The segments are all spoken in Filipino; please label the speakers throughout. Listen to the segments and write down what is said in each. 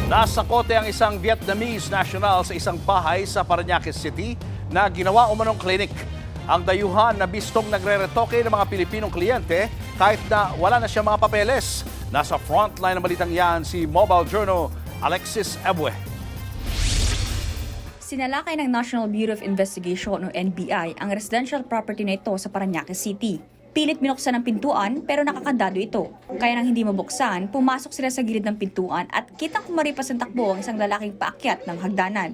Speaker 1: Nasa kote ang isang Vietnamese national sa isang bahay sa Parañaque City na ginawa umanong klinik. Ang dayuhan na bistong nagre-retoke ng mga Pilipinong kliyente kahit na wala na siya mga papeles. Nasa frontline ng balitang yan si Mobile Journal Alexis Ebue.
Speaker 2: Sinalakay ng National Bureau of Investigation o NBI ang residential property na ito sa Parañaque City. Pilit binuksan ang pintuan pero nakakandado ito. Kaya nang hindi mabuksan, pumasok sila sa gilid ng pintuan at kitang kumaripas ang takbo ang isang lalaking paakyat ng hagdanan.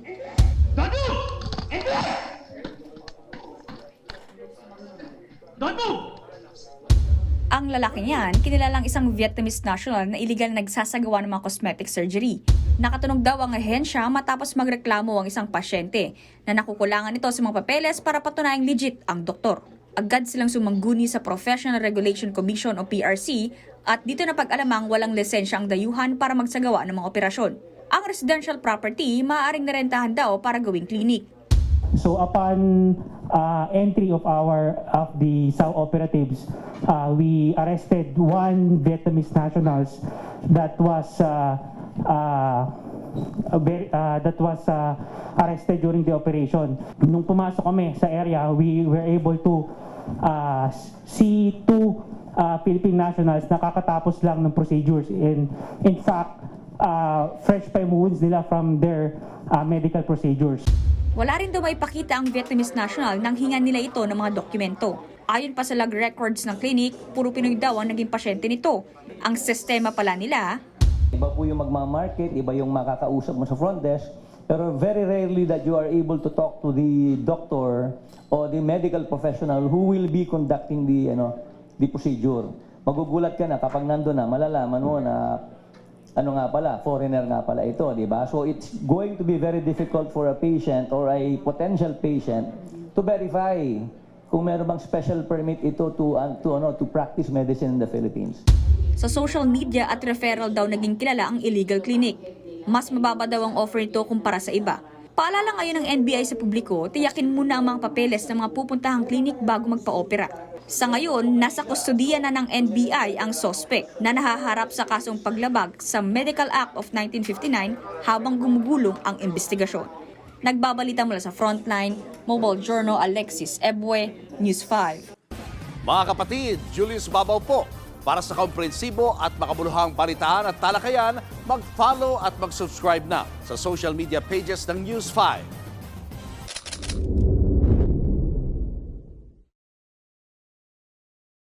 Speaker 2: Ang lalaking yan, kinilalang isang Vietnamese national na iligal na nagsasagawa ng mga cosmetic surgery. Nakatunog daw ang ahensya matapos magreklamo ang isang pasyente na nakukulangan ito sa mga papeles para patunayang legit ang doktor. Agad silang sumangguni sa Professional Regulation Commission o PRC at dito na pag-alamang walang lisensya ang dayuhan para magsagawa ng mga operasyon. Ang residential property maaaring narentahan daw para gawing clinic.
Speaker 3: So upon entry of the SAO operatives, we arrested one Vietnamese nationals that was arrested during the operation. Nung pumasok kami sa area, we were able to see two Philippine nationals na kakatapos lang ng procedures. In fact, fresh pa yung wounds nila from their medical procedures.
Speaker 2: Wala rin daw maipakita ang Vietnamese national nang hingan nila ito ng mga dokumento. Ayon pa sa log records ng clinic, puro Pinoy daw ang naging pasyente nito. Ang sistema pala nila,
Speaker 4: iba po yung magmamarket, iba yung makakausap mo sa front desk, pero very rarely that you are able to talk to the doctor or the medical professional who will be conducting the procedure. Magugulat ka na kapag nandun na, malalaman mo na foreigner nga pala ito, di ba? So it's going to be very difficult for a patient or a potential patient to verify kung meron bang special permit ito to practice medicine in the Philippines.
Speaker 2: sa social media at referral daw naging kilala ang illegal clinic. Mas mababa daw ang offer nito kumpara sa iba. Paalala ngayon ng NBI sa publiko, tiyakin muna ang mga papeles ng mga pupuntahang klinik bago magpa-opera. Sa ngayon, nasa kustodiya na ng NBI ang sospek na nahaharap sa kasong paglabag sa Medical Act of 1959 habang gumugulong ang investigasyon. Nagbabalita mula sa Frontline, Mobile Journal Alexis Ebue, News 5.
Speaker 1: Mga kapatid, Julius Babaw po. Para sa komprehensibo at makabuluhang balitaan at talakayan, mag-follow at mag-subscribe na sa social media pages ng News 5.